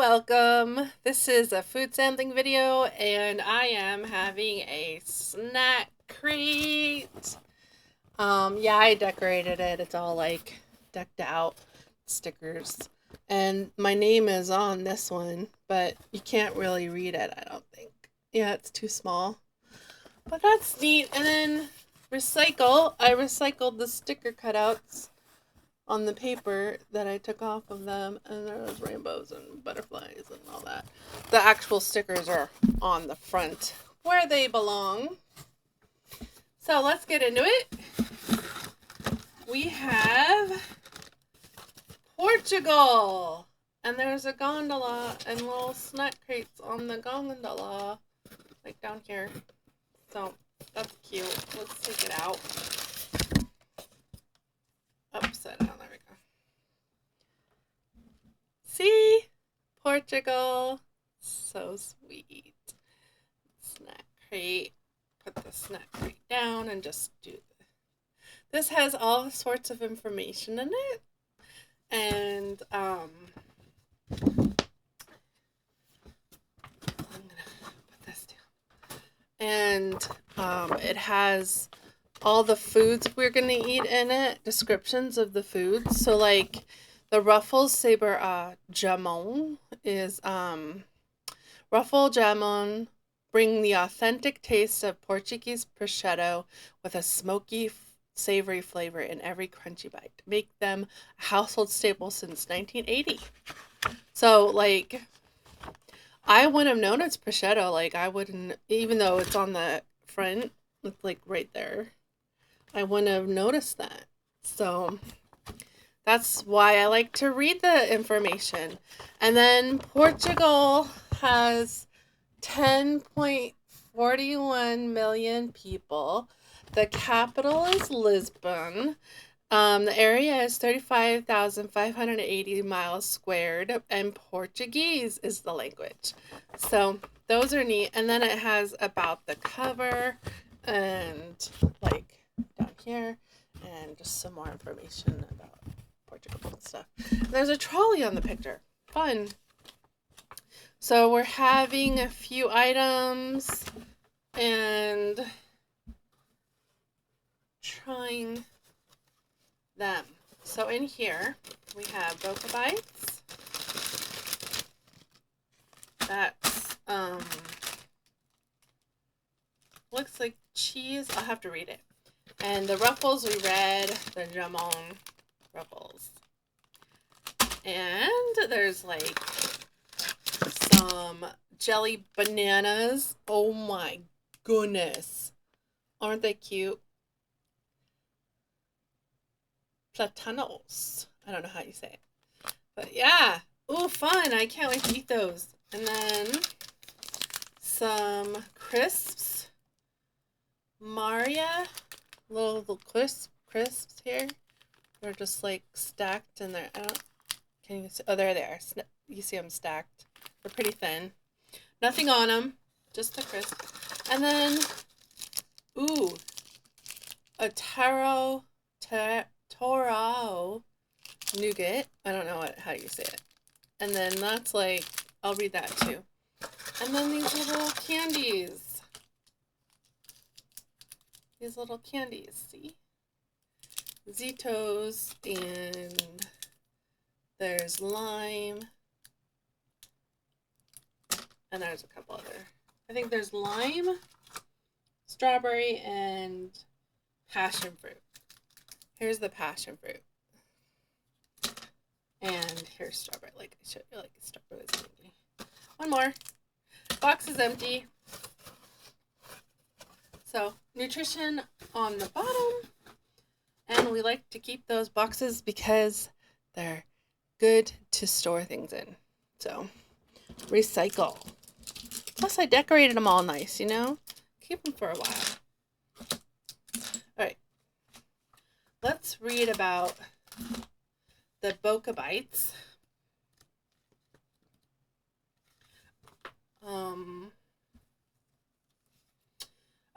welcome. This is a food sampling video, and I am having a snack crate. Yeah, I decorated it. It's all like decked out stickers. And my name is on this one, but you can't really read it, I don't think. Yeah, it's too small. But that's neat. And then I recycled the sticker cutouts on the paper that I took off of them, and there was rainbows and butterflies and all that. The actual stickers are on the front where they belong. So let's get into it. We have Portugal, and there's a gondola and little snack crates on the gondola, like down here. So that's cute. Let's take it out. Upside down. There we go. See? Portugal. So sweet. Snack crate. Put the snack crate down and just do this. This has all sorts of information in it. And I'm gonna put this down. And it has all the foods we're gonna eat in it, descriptions of the foods. So like the Ruffles Saber Jamon is Ruffle Jamon bring the authentic taste of Portuguese prosciutto with a smoky, savory flavor in every crunchy bite. Make them a household staple since 1980. So like I wouldn't have known it's prosciutto. Like I wouldn't, even though it's on the front, it's like right there. I wouldn't have noticed that. So that's why I like to read the information. And then Portugal has 10.41 million people. The capital is Lisbon. The area is 35,580 miles squared, and Portuguese is the language. So those are neat. And then it has about the cover and like down here and just some more information about Portugal and stuff. There's a trolley on the picture. Fun. So we're having a few items and trying them. So in here we have Boca Bites. That's looks like cheese. I'll have to read it. And the Ruffles we read, the Jamon Ruffles. And there's like some jelly bananas. Oh my goodness. Aren't they cute? Platanos. I don't know how you say it. But yeah. Ooh, fun. I can't wait to eat those. And then some crisps. Maria. Little crisps here. They're just like stacked in there. I don't, can you see? Oh, there they are. You see them stacked. They're pretty thin. Nothing on them. Just the crisp. And then, ooh, a taro nougat. I don't know how you say it. And then that's like, I'll read that too. And then these little candies. These little candies, see? Zitos, and there's lime. And there's a couple other. I think there's lime, strawberry, and passion fruit. Here's the passion fruit. And here's strawberry. Like I showed you, like strawberry is empty. One more. Box is empty. So nutrition on the bottom. And we like to keep those boxes because they're good to store things in. So recycle. Plus I decorated them all nice, you know? Keep them for a while. Alright. Let's read about the Boca Bites.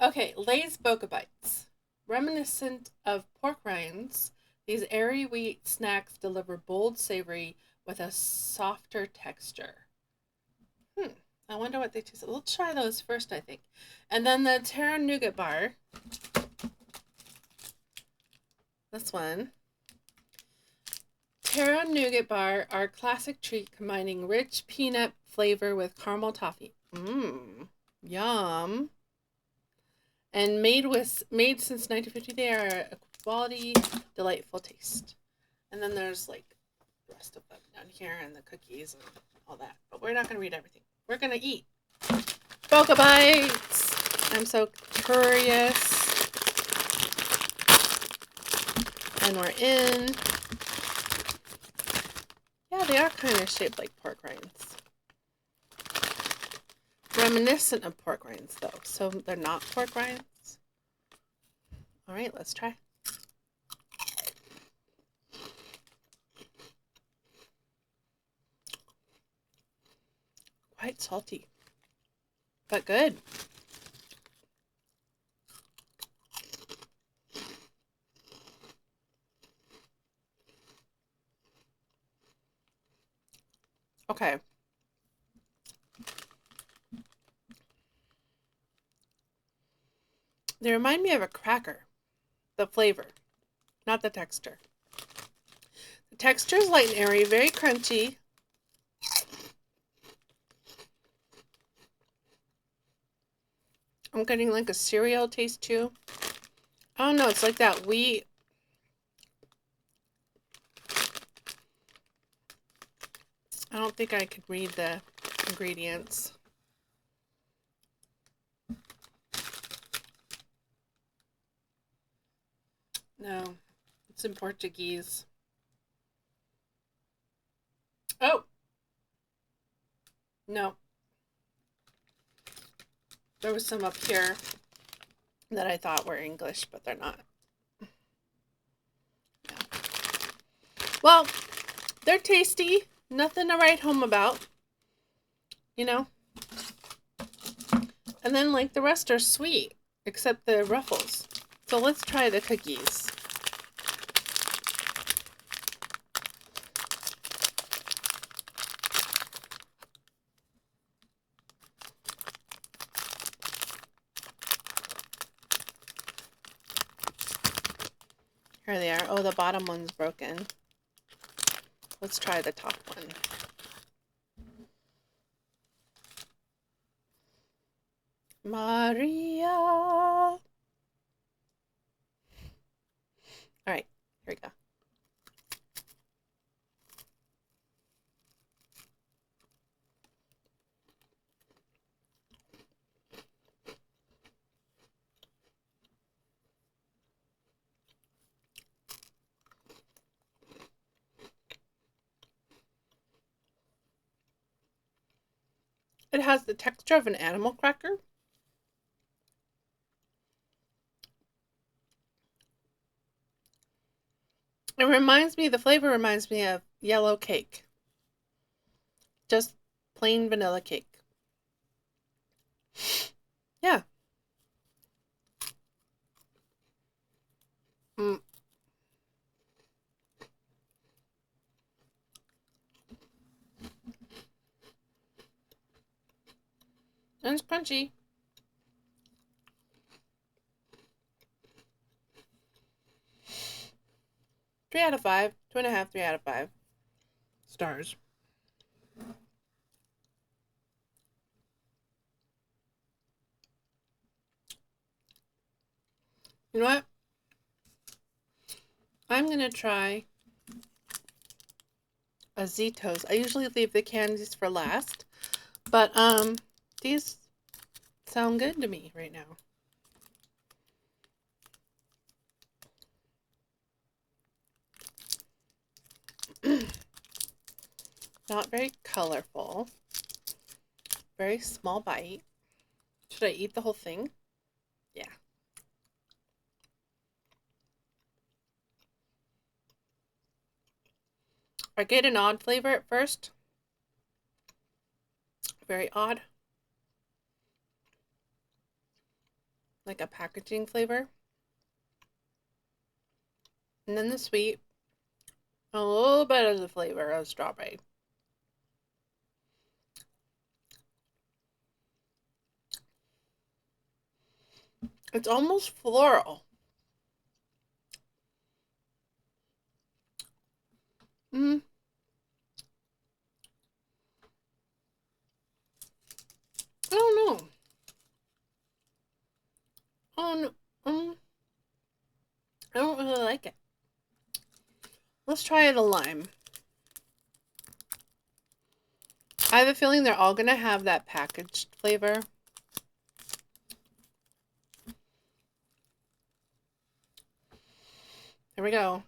Okay, Lay's Boca Bites. Reminiscent of pork rinds, these airy wheat snacks deliver bold savory with a softer texture. I wonder what they taste. We'll try those first, I think. And then the Terra Nougat bar. This one. Terra Nougat bar, our classic treat combining rich peanut flavor with caramel toffee. Yum. And made since 1950, they are a quality, delightful taste. And then there's like the rest of them down here and the cookies and all that. But we're not going to read everything. We're going to eat. Boca Bites! I'm so curious. And we're in. Yeah, they are kind of shaped like pork rinds. Reminiscent of pork rinds, though. So they're not pork rinds. All right, let's try. Quite salty, but good. Okay. They remind me of a cracker. The flavor, not the texture. The texture is light and airy, very crunchy. I'm getting like a cereal taste too. I don't know, it's like that wheat. I don't think I could read the ingredients. No, it's in Portuguese. Oh! No. There was some up here that I thought were English, but they're not. No. Well, they're tasty. Nothing to write home about. You know? And then, like, the rest are sweet, except the ruffles. So let's try the cookies. Here they are. Oh, the bottom one's broken. Let's try the top one. Maria. All right, here we go. It has the texture of an animal cracker. The flavor reminds me of yellow cake. Just plain vanilla cake. Yeah. Mm. And it's crunchy. 3 out of 5. 2.5, 3 out of 5 stars. You know what? I'm going to try a Zitos. I usually leave the candies for last, but these sound good to me right now. Not very colorful. Very small bite. Should I eat the whole thing? Yeah. I get an odd flavor at first. Very odd. Like a packaging flavor. And then the sweet. A little bit of the flavor of strawberry. It's almost floral. Mm. I don't know. Oh no. I don't really like it. Let's try it a lime. I have a feeling they're all gonna have that packaged flavor. Here we go.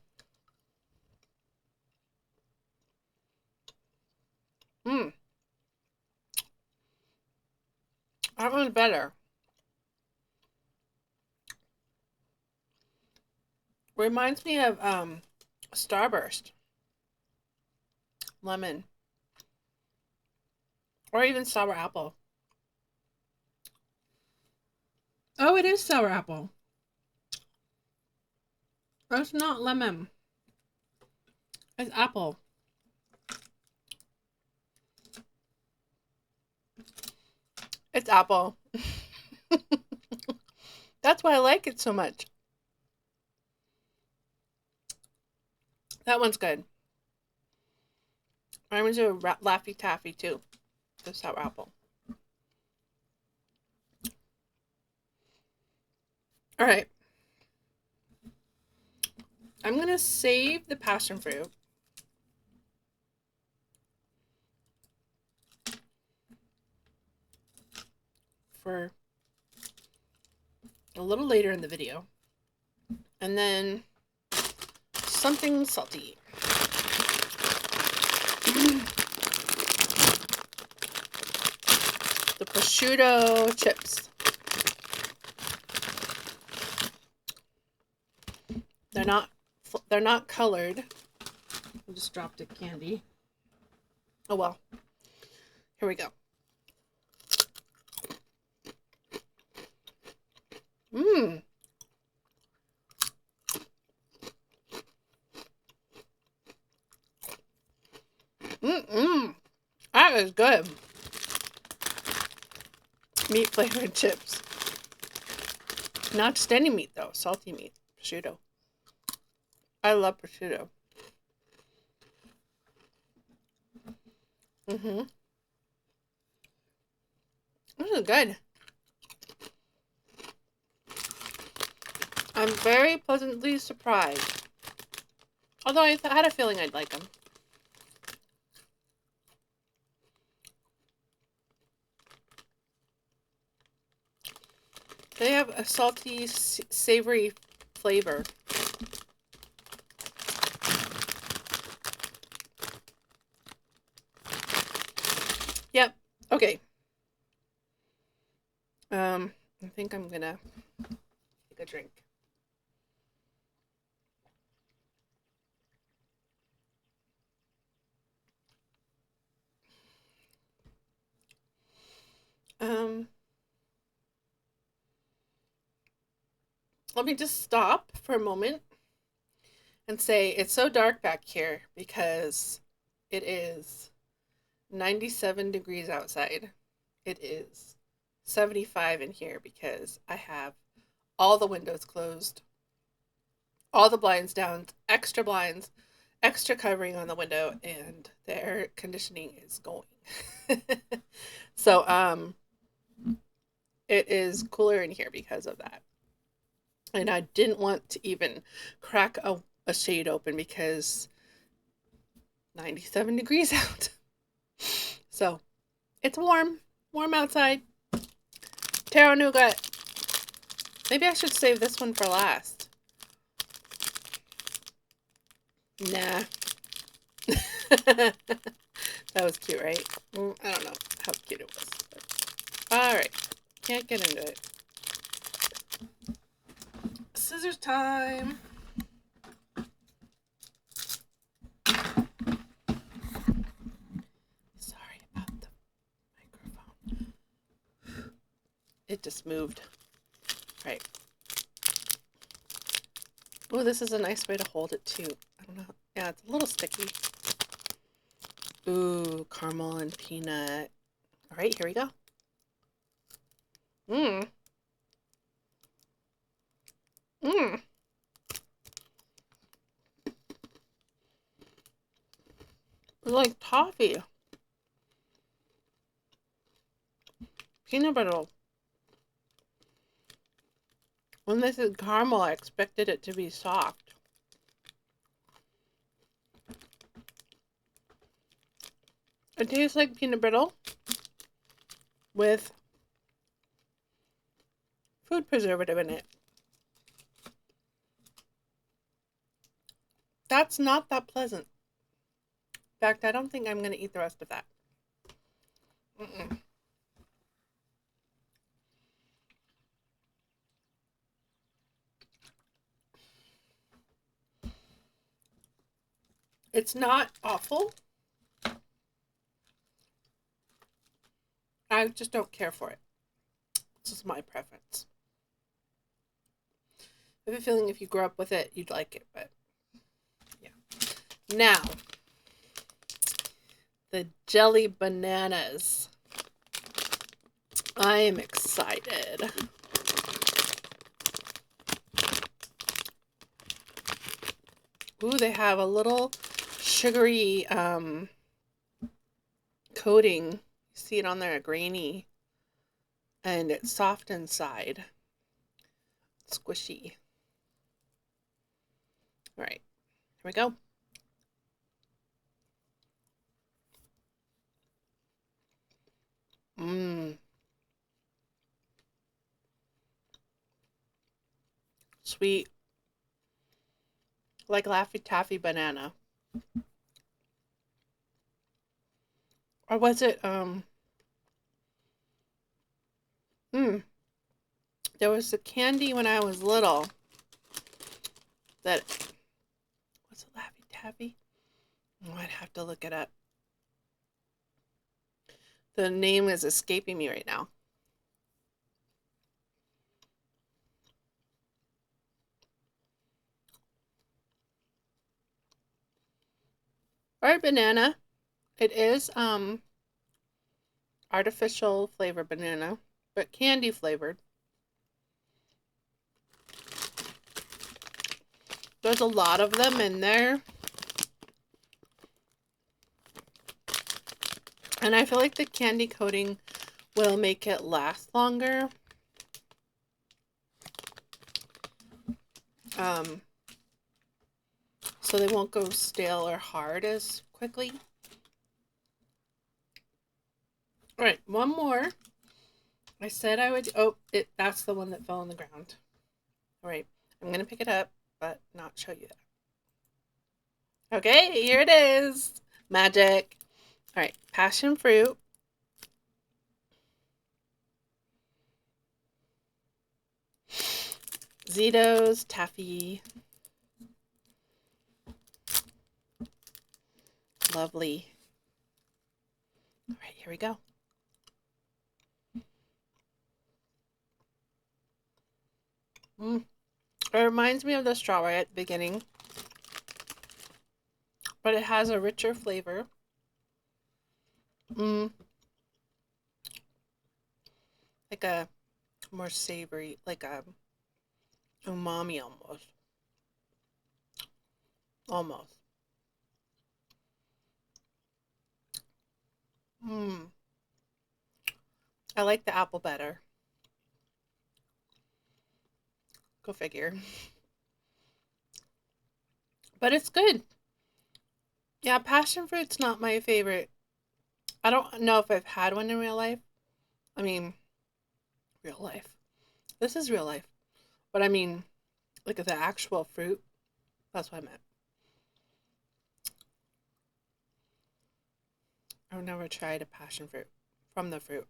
Mmm. That one's better. Reminds me of Starburst. Lemon. Or even sour apple. Oh, it is sour apple. That's not lemon. It's apple. It's apple. That's why I like it so much. That one's good. I want to do a Laffy Taffy too. The sour apple. All right. I'm going to save the passion fruit for a little later in the video. And then something salty. The prosciutto chips. They're not colored. I just dropped a candy. Oh well. Here we go. Mmm. Mmm. That is good. Meat flavored chips. Not just any meat though. Salty meat. Prosciutto. I love prosciutto. Mm-hmm. This is good. I'm very pleasantly surprised. Although I had a feeling I'd like them. They have a salty, savory flavor. Yep. Okay. I think I'm gonna take a drink. Let me just stop for a moment and say it's so dark back here because it is 97 degrees outside. It is 75 in here because I have all the windows closed, all the blinds down, extra blinds, extra covering on the window, and the air conditioning is going. So, it is cooler in here because of that. And I didn't want to even crack a shade open because 97 degrees out. So, it's warm outside. Taro nougat. Maybe I should save this one for last. Nah. That was cute, right? I don't know how cute it was. Alright. Can't get into it. Scissors time. Sorry about the microphone. It just moved. Right. Oh, this is a nice way to hold it too. I don't know. Yeah, it's a little sticky. Ooh, caramel and peanut. All right, here we go. Mmm. Mmm. It's like toffee. Peanut butter. When they said caramel, I expected it to be soft. It tastes like peanut brittle with food preservative in it. That's not that pleasant. In fact, I don't think I'm going to eat the rest of that. Mm-mm. It's not awful. I just don't care for it. This is my preference. I have a feeling if you grew up with it, you'd like it, but yeah. Now, the jelly bananas. I am excited. Ooh, they have a little sugary coating. You see it on there, grainy. And it's soft inside. Squishy. All right, here we go. Mmm. Sweet. Like Laffy Taffy banana. Or was it, there was a candy when I was little that, was it Laffy Taffy? Oh, I'd have to look it up. The name is escaping me right now. Or banana. It is artificial flavor banana, but candy flavored. There's a lot of them in there. And I feel like the candy coating will make it last longer. So they won't go stale or hard as quickly. All right, one more. I said I would, that's the one that fell on the ground. All right, I'm going to pick it up, but not show you that. Okay, here it is. Magic. All right, passion fruit. Zito's taffy. Lovely. All right, here we go. It reminds me of the strawberry at the beginning, but it has a richer flavor. Like a more savory, like a umami almost. Almost. I like the apple better. Go figure. But it's good. Yeah, passion fruit's not my favorite. I don't know if I've had one in real life. I mean, real life. This is real life. But I mean, like the actual fruit. That's what I meant. I've never tried a passion fruit from the fruit.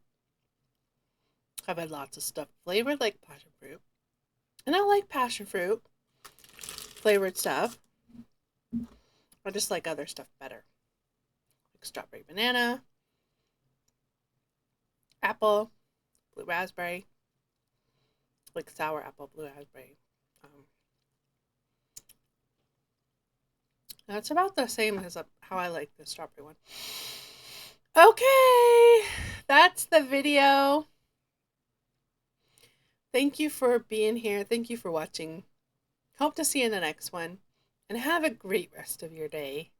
I've had lots of stuff flavored like passion fruit. And I like passion fruit flavored stuff. I just like other stuff better. Like strawberry banana, apple, blue raspberry, like sour apple, blue raspberry. That's about the same as how I like the strawberry one. Okay, that's the video. Thank you for being here. Thank you for watching. Hope to see you in the next one. And have a great rest of your day.